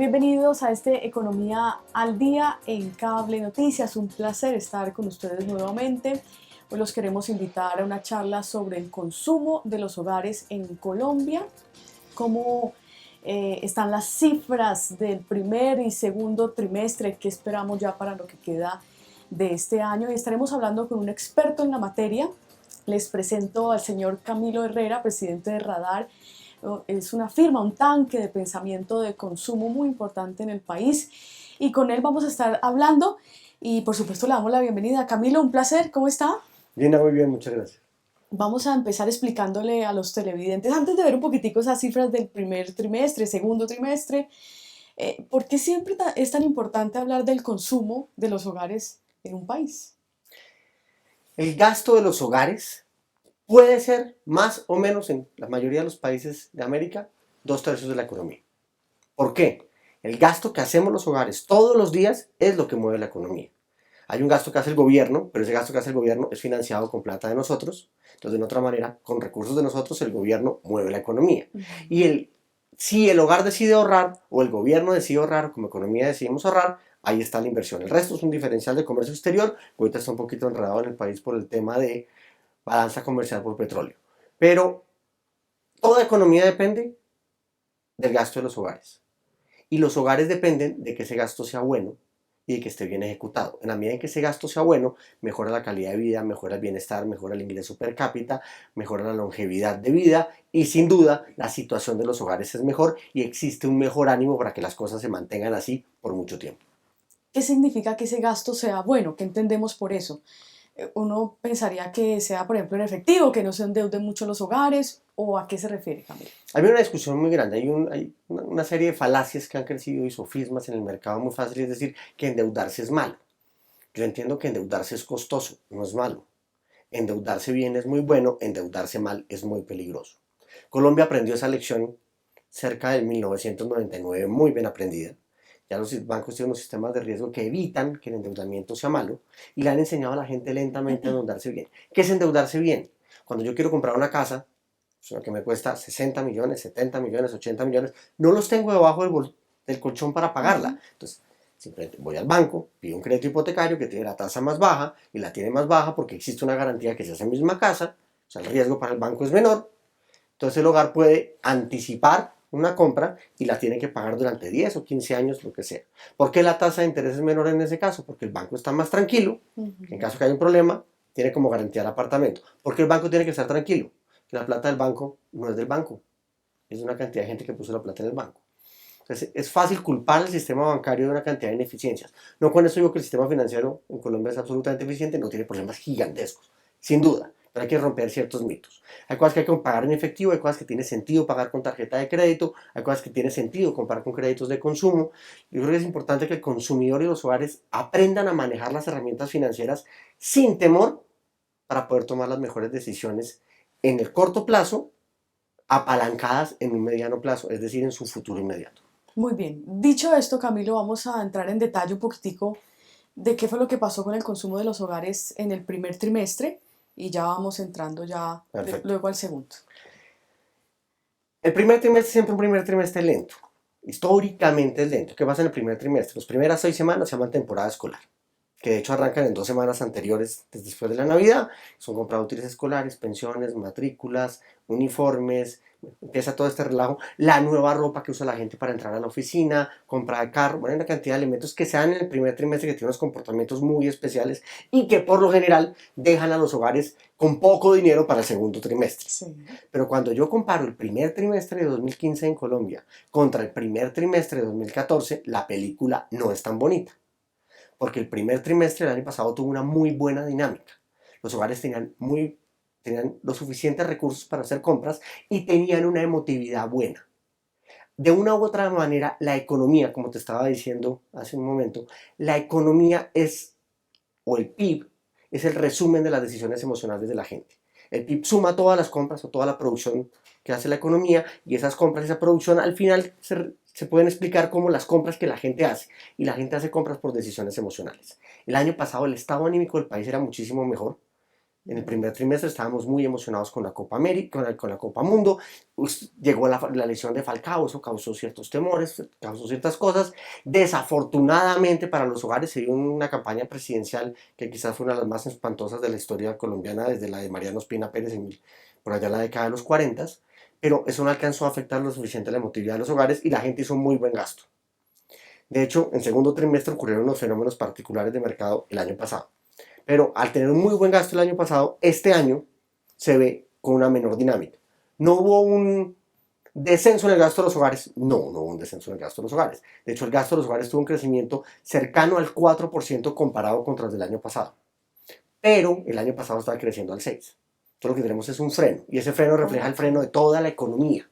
Bienvenidos a este Economía al Día en Cable Noticias. Un placer estar con ustedes nuevamente. Hoy los queremos invitar a una charla sobre el consumo de los hogares en Colombia, cómo están las cifras del primer y segundo trimestre, qué esperamos ya para lo que queda de este año. Y estaremos hablando con un experto en la materia. Les presento al señor Camilo Herrera, presidente de Radar. Es una firma, un tanque de pensamiento de consumo muy importante en el país, y con él vamos a estar hablando y por supuesto le damos la bienvenida. Camilo, un placer, ¿cómo está? Bien, muy bien, muchas gracias. Vamos a empezar explicándole a los televidentes, antes de ver un poquitico esas cifras del primer trimestre, segundo trimestre, ¿por qué siempre es tan importante hablar del consumo de los hogares en un país? El gasto de los hogares puede ser más o menos en la mayoría de los países de América 2/3 de la economía. ¿Por qué? El gasto que hacemos los hogares todos los días es lo que mueve la economía. Hay un gasto que hace el gobierno, pero ese gasto que hace el gobierno es financiado con plata de nosotros. Entonces, de otra manera, con recursos de nosotros, el gobierno mueve la economía. Y si el hogar decide ahorrar, o el gobierno decide ahorrar, o como economía decidimos ahorrar, ahí está la inversión. El resto es un diferencial de comercio exterior. Ahorita está un poquito enredado en el país por el tema de balanza comercial por petróleo. Pero toda economía depende del gasto de los hogares. Y los hogares dependen de que ese gasto sea bueno y de que esté bien ejecutado. En la medida en que ese gasto sea bueno, mejora la calidad de vida, mejora el bienestar, mejora el ingreso per cápita, mejora la longevidad de vida y sin duda la situación de los hogares es mejor y existe un mejor ánimo para que las cosas se mantengan así por mucho tiempo. ¿Qué significa que ese gasto sea bueno? ¿Qué entendemos por eso? Uno pensaría que sea, por ejemplo, en efectivo, que no se endeuden mucho los hogares, ¿o a qué se refiere, Camilo? Hay una discusión muy grande, hay una serie de falacias que han crecido y sofismas en el mercado muy fácil, es decir, que endeudarse es malo. Yo entiendo que endeudarse es costoso, no es malo. Endeudarse bien es muy bueno, endeudarse mal es muy peligroso. Colombia aprendió esa lección cerca del 1999, muy bien aprendida. Ya los bancos tienen unos sistemas de riesgo que evitan que el endeudamiento sea malo y le han enseñado a la gente lentamente a endeudarse bien. ¿Qué es endeudarse bien? Cuando yo quiero comprar una casa, que me cuesta 60 millones, 70 millones, 80 millones, no los tengo debajo del colchón para pagarla. Entonces, simplemente voy al banco, pido un crédito hipotecario que tiene la tasa más baja y la tiene más baja porque existe una garantía que se hace en misma casa, o sea, el riesgo para el banco es menor. Entonces el hogar puede anticipar una compra y la tiene que pagar durante 10 o 15 años, lo que sea. ¿Por qué la tasa de interés es menor en ese caso? Porque el banco está más tranquilo, que en caso que haya un problema, tiene como garantía el apartamento. ¿Por qué el banco tiene que estar tranquilo? Que la plata del banco no es del banco, es de una cantidad de gente que puso la plata en el banco. Entonces es fácil culpar al sistema bancario de una cantidad de ineficiencias. No con eso digo que el sistema financiero en Colombia es absolutamente eficiente, no tiene problemas gigantescos, sin duda, pero hay que romper ciertos mitos. Hay cosas que hay que pagar en efectivo, hay cosas que tiene sentido pagar con tarjeta de crédito, hay cosas que tiene sentido comprar con créditos de consumo. Yo creo que es importante que el consumidor y los hogares aprendan a manejar las herramientas financieras sin temor para poder tomar las mejores decisiones en el corto plazo, apalancadas en un mediano plazo, es decir, en su futuro inmediato. Muy bien. Dicho esto, Camilo, vamos a entrar en detalle un poquitico de qué fue lo que pasó con el consumo de los hogares en el primer trimestre, y ya vamos entrando Perfecto. luego al segundo. El primer trimestre es siempre un primer trimestre lento. Históricamente es lento. ¿Qué pasa en el primer trimestre? Las primeras 6 semanas se llaman temporada escolar, que de hecho arrancan en 2 semanas anteriores, después de la Navidad. Son comprados útiles escolares, pensiones, matrículas, uniformes, empieza todo este relajo, la nueva ropa que usa la gente para entrar a la oficina, compra de carro, bueno, hay una cantidad de elementos que se dan en el primer trimestre que tienen unos comportamientos muy especiales y que por lo general dejan a los hogares con poco dinero para el segundo trimestre. Sí. Pero cuando yo comparo el primer trimestre de 2015 en Colombia contra el primer trimestre de 2014, la película no es tan bonita porque el primer trimestre del año pasado tuvo una muy buena dinámica. Los hogares tenían los suficientes recursos para hacer compras y tenían una emotividad buena. De una u otra manera, la economía, como te estaba diciendo hace un momento, la economía o el PIB, es el resumen de las decisiones emocionales de la gente. El PIB suma todas las compras o toda la producción que hace la economía y esas compras y esa producción al final se pueden explicar como las compras que la gente hace. Y la gente hace compras por decisiones emocionales. El año pasado el estado anímico del país era muchísimo mejor. En el primer trimestre estábamos muy emocionados con la Copa América, con la Copa Mundo. Llegó la lesión de Falcao, eso causó ciertos temores, causó ciertas cosas. Desafortunadamente para los hogares se dio una campaña presidencial que quizás fue una de las más espantosas de la historia colombiana, desde la de Mariano Ospina Pérez por allá en la década de los 40, pero eso no alcanzó a afectar lo suficiente la emotividad de los hogares y la gente hizo muy buen gasto. De hecho, en segundo trimestre ocurrieron unos fenómenos particulares de mercado el año pasado. Pero al tener un muy buen gasto el año pasado, este año se ve con una menor dinámica. No hubo un descenso en el gasto de los hogares. No hubo un descenso en el gasto de los hogares. De hecho, el gasto de los hogares tuvo un crecimiento cercano al 4% comparado contra el del año pasado. Pero el año pasado estaba creciendo al 6%. Entonces lo que tenemos es un freno. Y ese freno refleja el freno de toda la economía.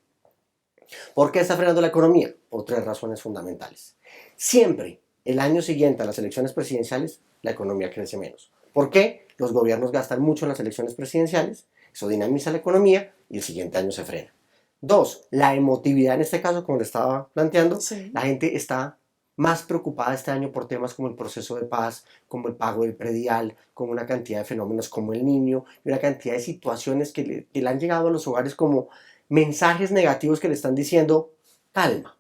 ¿Por qué está frenando la economía? Por 3 razones fundamentales. Siempre, el año siguiente a las elecciones presidenciales, la economía crece menos. ¿Por qué? Los gobiernos gastan mucho en las elecciones presidenciales, eso dinamiza la economía y el siguiente año se frena. 2, la emotividad en este caso, como le estaba planteando, sí. La gente está más preocupada este año por temas como el proceso de paz, como el pago del predial, como una cantidad de fenómenos como el niño, y una cantidad de situaciones que le han llegado a los hogares como mensajes negativos que le están diciendo, calma,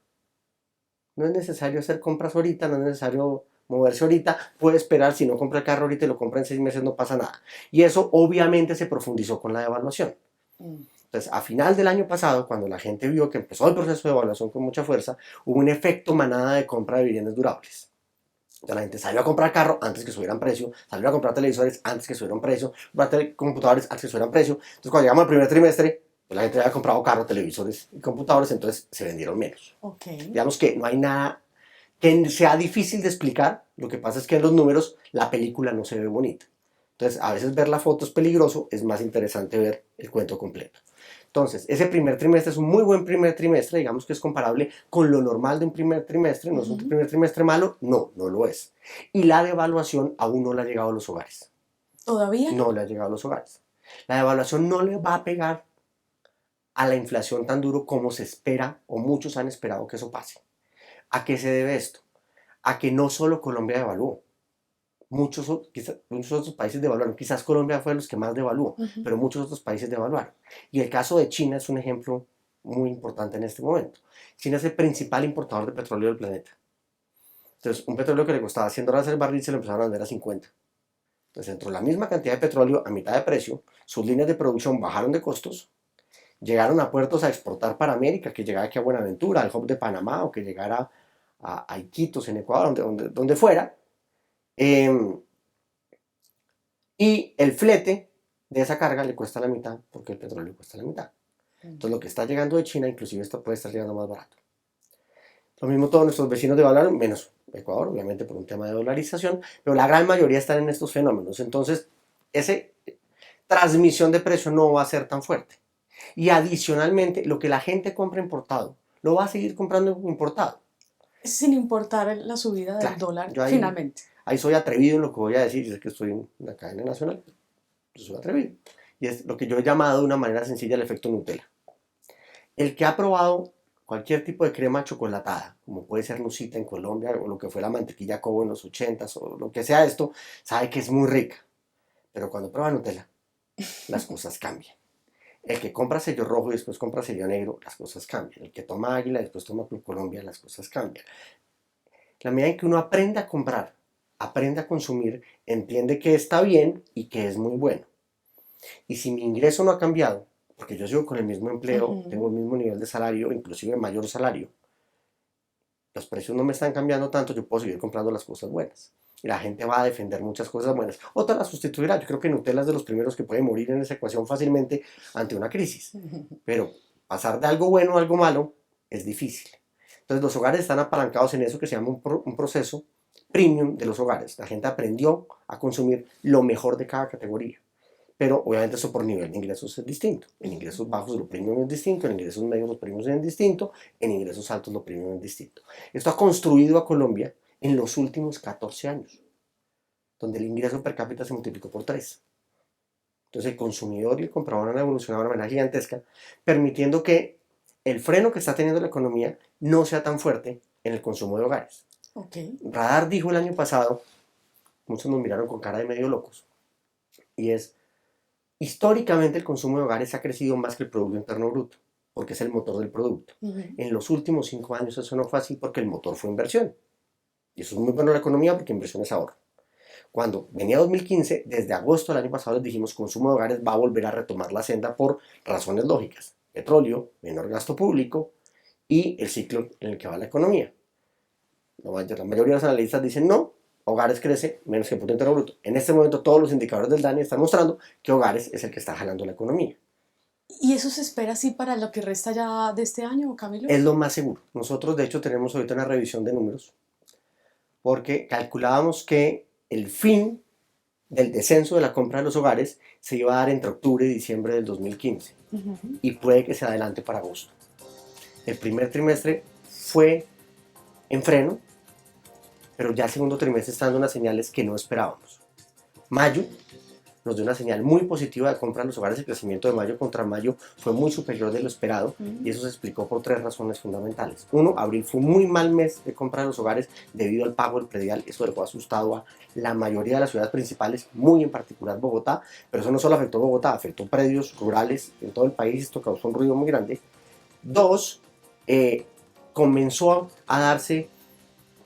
no es necesario hacer compras ahorita, no es necesario moverse ahorita, puede esperar, si no compra el carro ahorita y lo compra en 6 meses no pasa nada. Y eso obviamente se profundizó con la devaluación. Entonces, a final del año pasado, cuando la gente vio que empezó el proceso de devaluación con mucha fuerza, hubo un efecto manada de compra de bienes durables. Entonces, la gente salió a comprar carro antes que subieran precio, salió a comprar televisores antes que subieran precio, comprar computadores antes que subieran precio. Entonces, cuando llegamos al primer trimestre, pues la gente había comprado carro, televisores y computadores, entonces se vendieron menos. Digamos que no hay nada que sea difícil de explicar, lo que pasa es que en los números la película no se ve bonita. Entonces, a veces ver la foto es peligroso, es más interesante ver el cuento completo. Entonces, ese primer trimestre es un muy buen primer trimestre, digamos que es comparable con lo normal de un primer trimestre, no es un primer trimestre malo, no lo es. Y la devaluación aún no le ha llegado a los hogares. ¿Todavía? No le ha llegado a los hogares. La devaluación no le va a pegar a la inflación tan duro como se espera o muchos han esperado que eso pase. ¿A qué se debe esto? A que no solo Colombia devaluó, muchos otros países devaluaron. Quizás Colombia fue de los que más devaluó, pero muchos otros países devaluaron. Y el caso de China es un ejemplo muy importante en este momento. China es el principal importador de petróleo del planeta. Entonces, un petróleo que le costaba $100 el barril se lo empezaron a vender a 50. Entonces, dentro de la misma cantidad de petróleo, a mitad de precio, sus líneas de producción bajaron de costos, llegaron a puertos a exportar para América, que llegara aquí a Buenaventura, al hub de Panamá, o que llegara a Iquitos, en Ecuador, donde fuera. Y el flete de esa carga le cuesta la mitad, porque el petróleo cuesta la mitad. Entonces lo que está llegando de China, inclusive esto puede estar llegando más barato. Lo mismo todos nuestros vecinos devaluaron, menos Ecuador, obviamente por un tema de dolarización, pero la gran mayoría están en estos fenómenos. Entonces, esa transmisión de precio no va a ser tan fuerte. Y adicionalmente, lo que la gente compra importado, lo va a seguir comprando importado. Sin importar la subida del dólar, finalmente. Ahí soy atrevido en lo que voy a decir, yo sé que estoy en la cadena nacional, yo soy atrevido. Y es lo que yo he llamado de una manera sencilla el efecto Nutella. El que ha probado cualquier tipo de crema chocolatada, como puede ser Nusita en Colombia, o lo que fue la mantequilla Cobo en los 80s, o lo que sea esto, sabe que es muy rica. Pero cuando prueba Nutella, las cosas cambian. El que compra sello rojo y después compra sello negro, las cosas cambian. El que toma Águila y después toma Club Colombia, las cosas cambian. La medida en que uno aprenda a comprar, aprende a consumir, entiende que está bien y que es muy bueno. Y si mi ingreso no ha cambiado, porque yo sigo con el mismo empleo, tengo el mismo nivel de salario, inclusive mayor salario, los precios no me están cambiando tanto, yo puedo seguir comprando las cosas buenas. Y la gente va a defender muchas cosas buenas. Otra la sustituirá. Yo creo que Nutella es de los primeros que puede morir en esa ecuación fácilmente ante una crisis. Pero pasar de algo bueno a algo malo es difícil. Entonces los hogares están apalancados en eso que se llama un proceso premium de los hogares. La gente aprendió a consumir lo mejor de cada categoría. Pero obviamente eso por nivel de ingresos es distinto. En ingresos bajos lo premium es distinto, en ingresos medios los premium es distinto, en ingresos altos lo premium es distinto. Esto ha construido a Colombia en los últimos 14 años, donde el ingreso per cápita se multiplicó por 3. Entonces el consumidor y el comprador han evolucionado de una manera gigantesca, permitiendo que el freno que está teniendo la economía no sea tan fuerte en el consumo de hogares. Radar dijo el año pasado, muchos nos miraron con cara de medio locos, y es, Históricamente el consumo de hogares ha crecido más que el Producto Interno Bruto, porque es el motor del producto. En los últimos 5 años eso no fue así porque el motor fue inversión. Y eso es muy bueno en la economía porque inversión es ahorro. Cuando venía 2015, desde agosto del año pasado les dijimos consumo de hogares va a volver a retomar la senda por razones lógicas. Petróleo, menor gasto público y el ciclo en el que va la economía. La mayoría de los analistas dicen no, hogares crece menos que el Producto Interno Bruto. En este momento todos los indicadores del DANE están mostrando que hogares es el que está jalando la economía. ¿Y eso se espera así para lo que resta ya de este año, Camilo? Es lo más seguro. Nosotros de hecho tenemos ahorita una revisión de números porque calculábamos que el fin del descenso de la compra de los hogares se iba a dar entre octubre y diciembre del 2015 y puede que se adelante para agosto. El primer trimestre fue en freno, pero ya el segundo trimestre está dando unas señales que no esperábamos. Mayo nos dio una señal muy positiva de compra de los hogares. El crecimiento de mayo contra mayo fue muy superior de lo esperado y eso se explicó por 3 razones fundamentales. Uno, abril fue un muy mal mes de compra de los hogares debido al pago del predial. Eso dejó asustado a la mayoría de las ciudades principales, muy en particular Bogotá, pero eso no solo afectó a Bogotá, afectó predios rurales en todo el país. Esto causó un ruido muy grande. Dos, comenzó a darse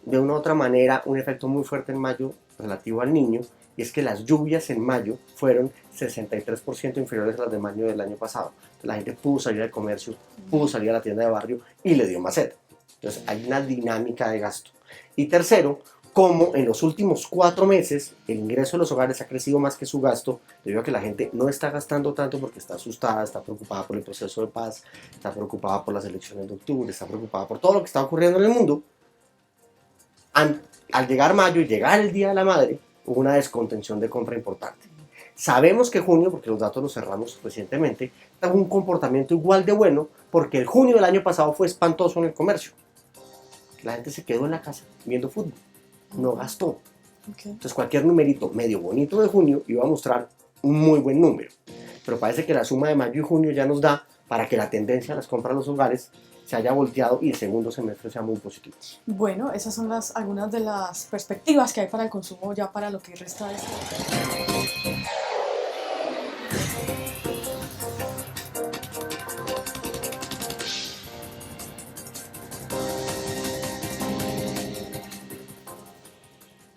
de una u otra manera un efecto muy fuerte en mayo relativo al niño, y es que las lluvias en mayo fueron 63% inferiores a las de mayo del año pasado. Entonces, la gente pudo salir al comercio, pudo salir a la tienda de barrio y le dio más sed. Entonces hay una dinámica de gasto. Y tercero, como en los últimos 4 meses el ingreso de los hogares ha crecido más que su gasto, debido a que la gente no está gastando tanto porque está asustada, está preocupada por el proceso de paz, está preocupada por las elecciones de octubre, está preocupada por todo lo que está ocurriendo en el mundo. Al llegar mayo y llegar el Día de la Madre, hubo una descontención de compra importante. Sabemos que junio, porque los datos los cerramos recientemente, tuvo un comportamiento igual de bueno, porque el junio del año pasado fue espantoso en el comercio. La gente se quedó en la casa viendo fútbol, no gastó. Entonces cualquier numerito medio bonito de junio iba a mostrar un muy buen número. Pero parece que la suma de mayo y junio ya nos da para que la tendencia a las compras de los hogares se haya volteado y el segundo semestre sea muy positivo. Bueno, esas son algunas de las perspectivas que hay para el consumo ya para lo que resta de este año.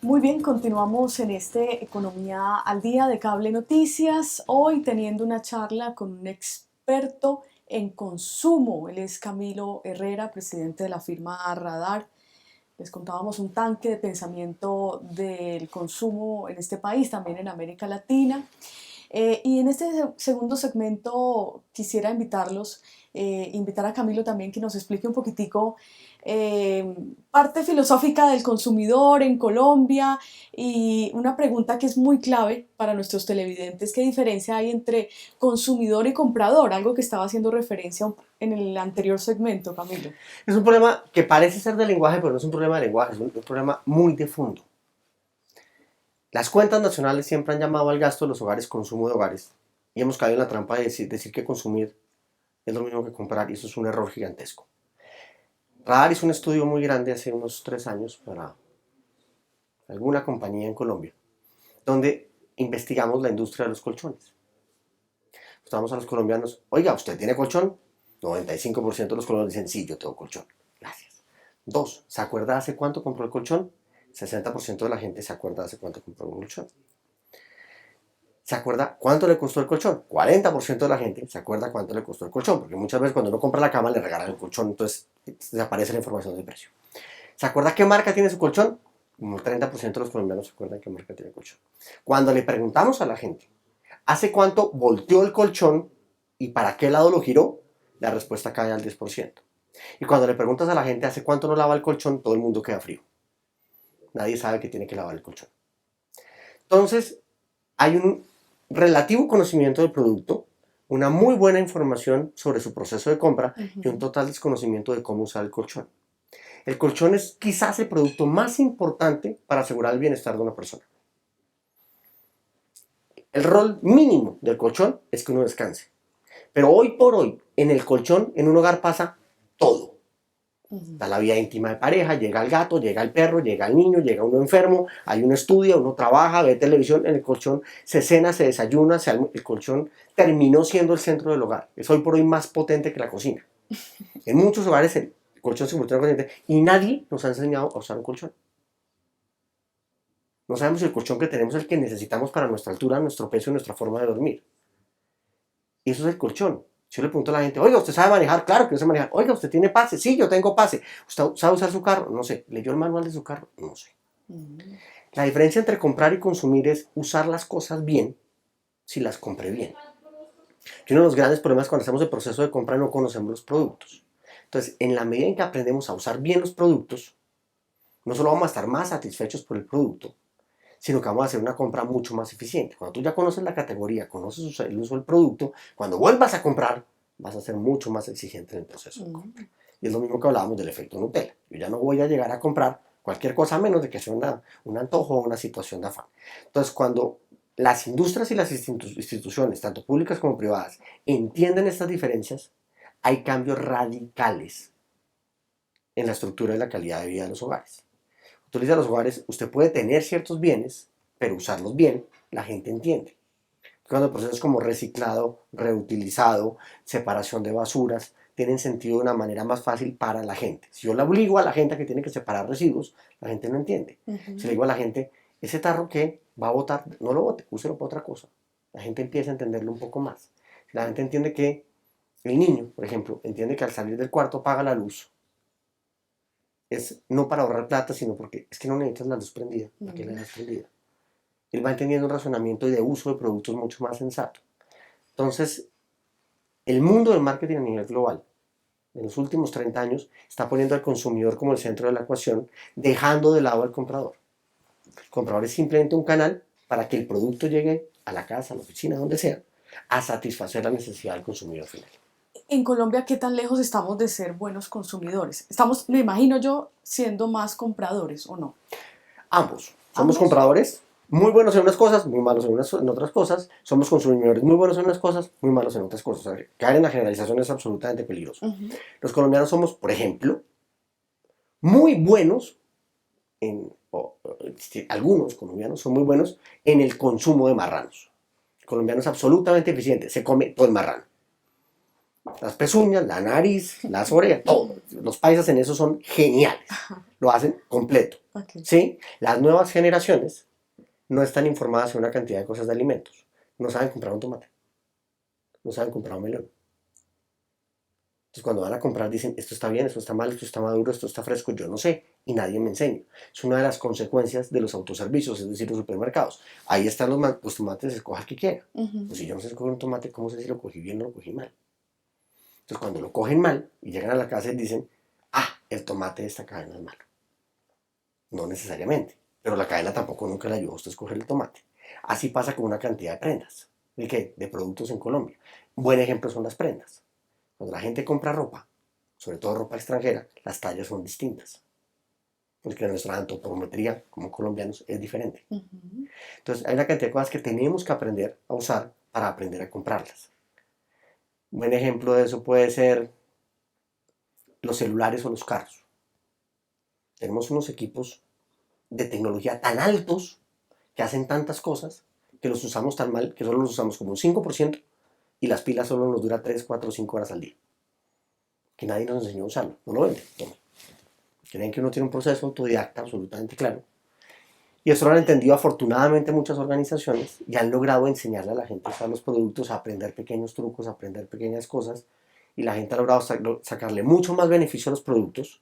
Muy bien, continuamos en este Economía al Día de Cable Noticias, hoy teniendo una charla con un experto en consumo. Él es Camilo Herrera, presidente de la firma Radar. Les contábamos un tanque de pensamiento del consumo en este país, también en América Latina. Y en este segundo segmento quisiera invitar a Camilo también que nos explique un poquitico parte filosófica del consumidor en Colombia y una pregunta que es muy clave para nuestros televidentes: ¿qué diferencia hay entre consumidor y comprador? Algo que estaba haciendo referencia en el anterior segmento, Camilo. Es un problema que parece ser de lenguaje, pero no es un problema de lenguaje, es un problema muy de fondo. Las cuentas nacionales siempre han llamado al gasto de los hogares consumo de hogares y hemos caído en la trampa de decir que consumir es lo mismo que comprar, y eso es un error gigantesco. Radar hizo un estudio muy grande hace unos 3 años para alguna compañía en Colombia, donde investigamos la industria de los colchones. Estábamos a los colombianos: oiga, ¿usted tiene colchón? 95% de los colombianos dicen: sí, yo tengo colchón. Gracias. 2, ¿se acuerda hace cuánto compró el colchón? 60% de la gente se acuerda hace cuánto compró un colchón. ¿Se acuerda cuánto le costó el colchón? 40% de la gente se acuerda cuánto le costó el colchón, porque muchas veces cuando uno compra la cama le regalan el colchón, entonces desaparece la información del precio. ¿Se acuerda qué marca tiene su colchón? Como el 30% de los colombianos se acuerdan qué marca tiene el colchón. Cuando le preguntamos a la gente ¿hace cuánto volteó el colchón y para qué lado lo giró?, la respuesta cae al 10%. Y cuando le preguntas a la gente ¿hace cuánto no lava el colchón?, todo el mundo queda frío. Nadie sabe que tiene que lavar el colchón. Entonces, hay un relativo conocimiento del producto, una muy buena información sobre su proceso de compra y un total desconocimiento de cómo usar el colchón. El colchón es quizás el producto más importante para asegurar el bienestar de una persona. El rol mínimo del colchón es que uno descanse. Pero hoy por hoy, en el colchón, en un hogar pasa todo. Está la vida íntima de pareja, llega el gato, llega el perro, llega el niño, llega uno enfermo, hay uno estudia, uno trabaja, ve televisión, en el colchón se cena, se desayuna, el colchón terminó siendo el centro del hogar. Es hoy por hoy más potente que la cocina. En muchos hogares el colchón se convirtió en una cocina y nadie nos ha enseñado a usar un colchón. No sabemos si el colchón que tenemos es el que necesitamos para nuestra altura, nuestro peso y nuestra forma de dormir. Y eso es el colchón. Si yo le pregunto a la gente, oiga, ¿usted sabe manejar? Claro que no sé manejar. Oiga, ¿usted tiene pase? Sí, yo tengo pase. ¿Usted sabe usar su carro? No sé. ¿Leyó el manual de su carro? No sé. La diferencia entre comprar y consumir es usar las cosas bien si las compré bien. Y uno de los grandes problemas cuando hacemos el proceso de compra no conocemos los productos. Entonces, en la medida en que aprendemos a usar bien los productos, no solo vamos a estar más satisfechos por el producto, sino que vamos a hacer una compra mucho más eficiente. Cuando tú ya conoces la categoría, conoces el uso del producto, cuando vuelvas a comprar, vas a ser mucho más exigente en el proceso de compra. Y es lo mismo que hablábamos del efecto Nutella. Yo ya no voy a llegar a comprar cualquier cosa a menos de que sea un antojo o una situación de afán. Entonces, cuando las industrias y las instituciones, tanto públicas como privadas, entienden estas diferencias, hay cambios radicales en la estructura y la calidad de vida de los hogares. Utiliza los hogares, usted puede tener ciertos bienes, pero usarlos bien, la gente entiende. Cuando procesos como reciclado, reutilizado, separación de basuras, tienen sentido de una manera más fácil para la gente. Si yo le obligo a la gente a que tiene que separar residuos, la gente no entiende. Si le digo a la gente, ese tarro que va a botar, no lo bote, úselo para otra cosa. La gente empieza a entenderlo un poco más. Si la gente entiende que el niño, por ejemplo, entiende que al salir del cuarto apaga la luz, es no para ahorrar plata, sino porque es que no necesitas la luz prendida, ¿para qué la dejas prendida? Él va entendiendo un razonamiento y de uso de productos mucho más sensato. Entonces, el mundo del marketing a nivel global, en los últimos 30 años, está poniendo al consumidor como el centro de la ecuación, dejando de lado al comprador. El comprador es simplemente un canal para que el producto llegue a la casa, a la oficina, donde sea, a satisfacer la necesidad del consumidor final. En Colombia, ¿qué tan lejos estamos de ser buenos consumidores? Estamos, me imagino yo, siendo más compradores, ¿o no? Ambos. Somos compradores muy buenos en unas cosas, muy malos en otras cosas. Somos consumidores muy buenos en unas cosas, muy malos en otras cosas. O sea, caer en la generalización es absolutamente peligroso. Los colombianos somos, por ejemplo, muy buenos algunos colombianos son muy buenos en el consumo de marranos. El colombiano es absolutamente eficiente, se come todo el marrano. Las pezuñas, la nariz, las orejas, todo. Los paisas en eso son geniales. Lo hacen completo. ¿Sí? Las nuevas generaciones no están informadas en una cantidad de cosas de alimentos. No saben comprar un tomate. No saben comprar un melón. Entonces cuando van a comprar dicen, esto está bien, esto está mal, esto está maduro, esto está fresco, yo no sé. Y nadie me enseña. Es una de las consecuencias de los autoservicios, es decir, los supermercados. Ahí están los tomates, escoja el que quiera. Pues si yo no sé escoger un tomate, ¿cómo sé si lo cogí bien o lo cogí mal? Entonces cuando lo cogen mal y llegan a la casa y dicen, el tomate de esta cadena es malo. No necesariamente, pero la cadena tampoco nunca le ayudó a usted a escoger el tomate. Así pasa con una cantidad de prendas. ¿De qué? De productos en Colombia. Un buen ejemplo son las prendas. Cuando la gente compra ropa, sobre todo ropa extranjera, las tallas son distintas. Porque nuestra antropometría como colombianos es diferente. Entonces hay una cantidad de cosas que tenemos que aprender a usar para aprender a comprarlas. Un buen ejemplo de eso puede ser los celulares o los carros. Tenemos unos equipos de tecnología tan altos que hacen tantas cosas que los usamos tan mal que solo los usamos como un 5% y las pilas solo nos duran 3, 4, 5 horas al día. Que nadie nos enseñó a usarlo, no lo venden. No. Creen que uno tiene un proceso autodidacta absolutamente claro. Y eso lo han entendido afortunadamente muchas organizaciones y han logrado enseñarle a la gente a usar los productos, a aprender pequeños trucos, a aprender pequeñas cosas. Y la gente ha logrado sacarle mucho más beneficio a los productos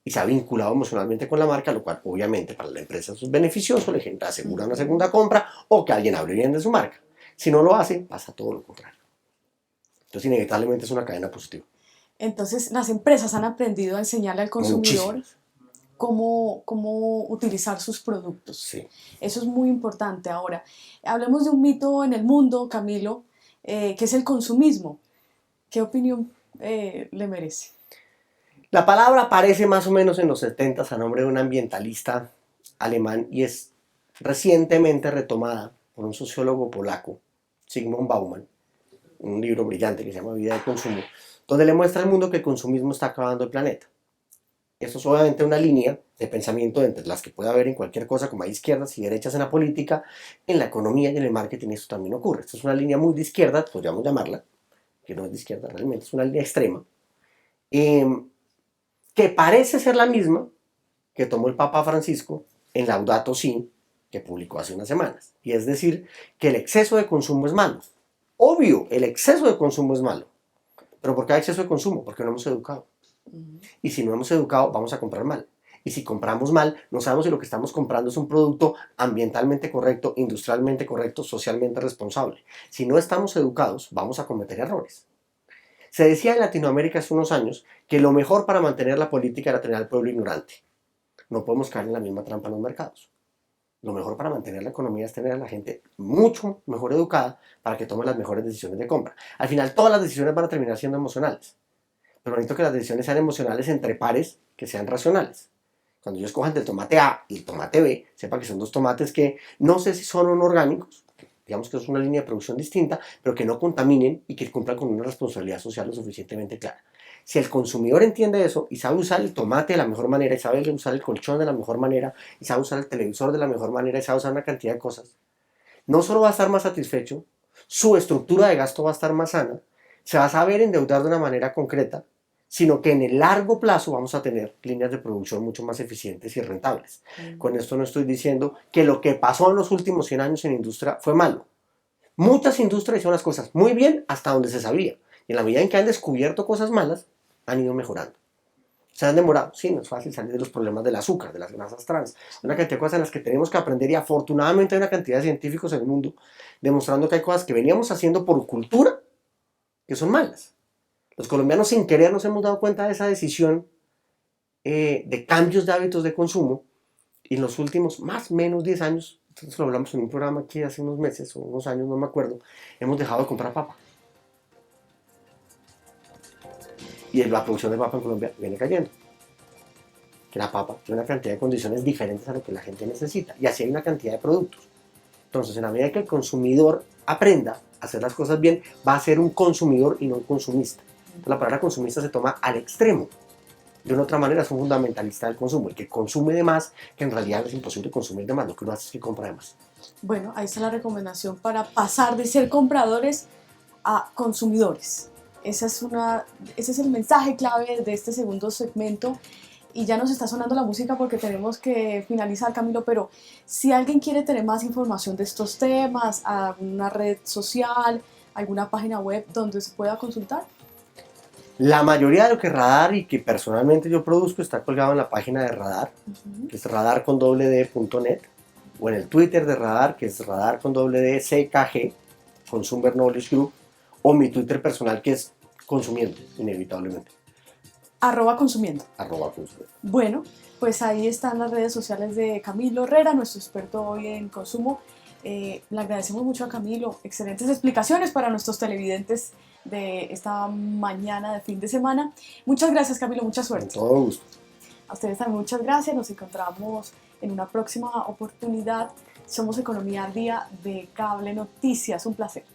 y se ha vinculado emocionalmente con la marca, lo cual obviamente para la empresa es beneficioso, la gente asegura una segunda compra o que alguien hable bien de su marca. Si no lo hace, pasa todo lo contrario. Entonces inevitablemente es una cadena positiva. Entonces las empresas han aprendido a enseñarle al consumidor cómo utilizar sus productos. Sí. Eso es muy importante. Ahora, hablemos de un mito en el mundo, Camilo, que es el consumismo. ¿Qué opinión le merece? La palabra aparece más o menos en los 70 a nombre de un ambientalista alemán y es recientemente retomada por un sociólogo polaco, Zygmunt Bauman, un libro brillante que se llama Vida de Consumo, donde le muestra al mundo que el consumismo está acabando el planeta. Esto es obviamente una línea de pensamiento entre las que puede haber en cualquier cosa, como hay izquierdas y derechas en la política, en la economía y en el marketing esto también ocurre. Esto es una línea muy de izquierda, podríamos llamarla, que no es de izquierda realmente, es una línea extrema, que parece ser la misma que tomó el Papa Francisco en Laudato Si, que publicó hace unas semanas. Y es decir, que el exceso de consumo es malo. Obvio, el exceso de consumo es malo. ¿Pero por qué hay exceso de consumo? Porque no hemos educado. Y si no hemos educado, vamos a comprar mal. Y si compramos mal, no sabemos si lo que estamos comprando es un producto ambientalmente correcto, industrialmente correcto, socialmente responsable. Si no estamos educados, vamos a cometer errores. Se decía en Latinoamérica hace unos años que lo mejor para mantener la política era tener al pueblo ignorante. No podemos caer en la misma trampa en los mercados. Lo mejor para mantener la economía es tener a la gente mucho mejor educada para que tome las mejores decisiones de compra. Al final, todas las decisiones van a terminar siendo emocionales. Pero necesito que las decisiones sean emocionales entre pares que sean racionales. Cuando yo escoja entre el tomate A y el tomate B, sepa que son dos tomates que no sé si son o no orgánicos, digamos que es una línea de producción distinta, pero que no contaminen y que cumplan con una responsabilidad social lo suficientemente clara. Si el consumidor entiende eso y sabe usar el tomate de la mejor manera, y sabe usar el colchón de la mejor manera, y sabe usar el televisor de la mejor manera, y sabe usar una cantidad de cosas, no solo va a estar más satisfecho, su estructura de gasto va a estar más sana, se va a saber endeudar de una manera concreta, sino que en el largo plazo vamos a tener líneas de producción mucho más eficientes y rentables. Con esto no estoy diciendo que lo que pasó en los últimos 100 años en industria fue malo. Muchas industrias hicieron las cosas muy bien hasta donde se sabía. Y en la medida en que han descubierto cosas malas, han ido mejorando. ¿Se han demorado? Sí, no es fácil salir de los problemas del azúcar, de las grasas trans. Una cantidad de cosas en las que tenemos que aprender y afortunadamente hay una cantidad de científicos en el mundo demostrando que hay cosas que veníamos haciendo por cultura que son malas. Los colombianos sin querer nos hemos dado cuenta de esa decisión de cambios de hábitos de consumo y en los últimos más o menos 10 años, nosotros lo hablamos en un programa aquí hace unos meses o unos años, no me acuerdo, hemos dejado de comprar papa. Y la producción de papa en Colombia viene cayendo. Que la papa tiene una cantidad de condiciones diferentes a lo que la gente necesita. Y así hay una cantidad de productos. Entonces, en la medida que el consumidor aprenda a hacer las cosas bien, va a ser un consumidor y no un consumista. Entonces, la palabra consumista se toma al extremo. De una otra manera es un fundamentalista del consumo, el que consume de más, que en realidad es imposible consumir de más, lo que uno hace es que compra de más. Bueno, ahí está la recomendación para pasar de ser compradores a consumidores. Ese es el mensaje clave de este segundo segmento. Y ya nos está sonando la música porque tenemos que finalizar, Camilo, pero si alguien quiere tener más información de estos temas, alguna red social, alguna página web donde se pueda consultar. La mayoría de lo que Radar y que personalmente yo produzco está colgado en la página de Radar, que es radar.net, o en el Twitter de Radar, que es radar con doble D, CKG, Consumer Knowledge Group, o mi Twitter personal, que es consumiendo, inevitablemente. @consumiendo. @consumiendo. Bueno, pues ahí están las redes sociales de Camilo Herrera, nuestro experto hoy en consumo. Le agradecemos mucho a Camilo, excelentes explicaciones para nuestros televidentes de esta mañana de fin de semana. Muchas gracias, Camilo, mucha suerte. Con todo gusto. A ustedes también muchas gracias, nos encontramos en una próxima oportunidad. Somos Economía al Día de Cable Noticias, un placer.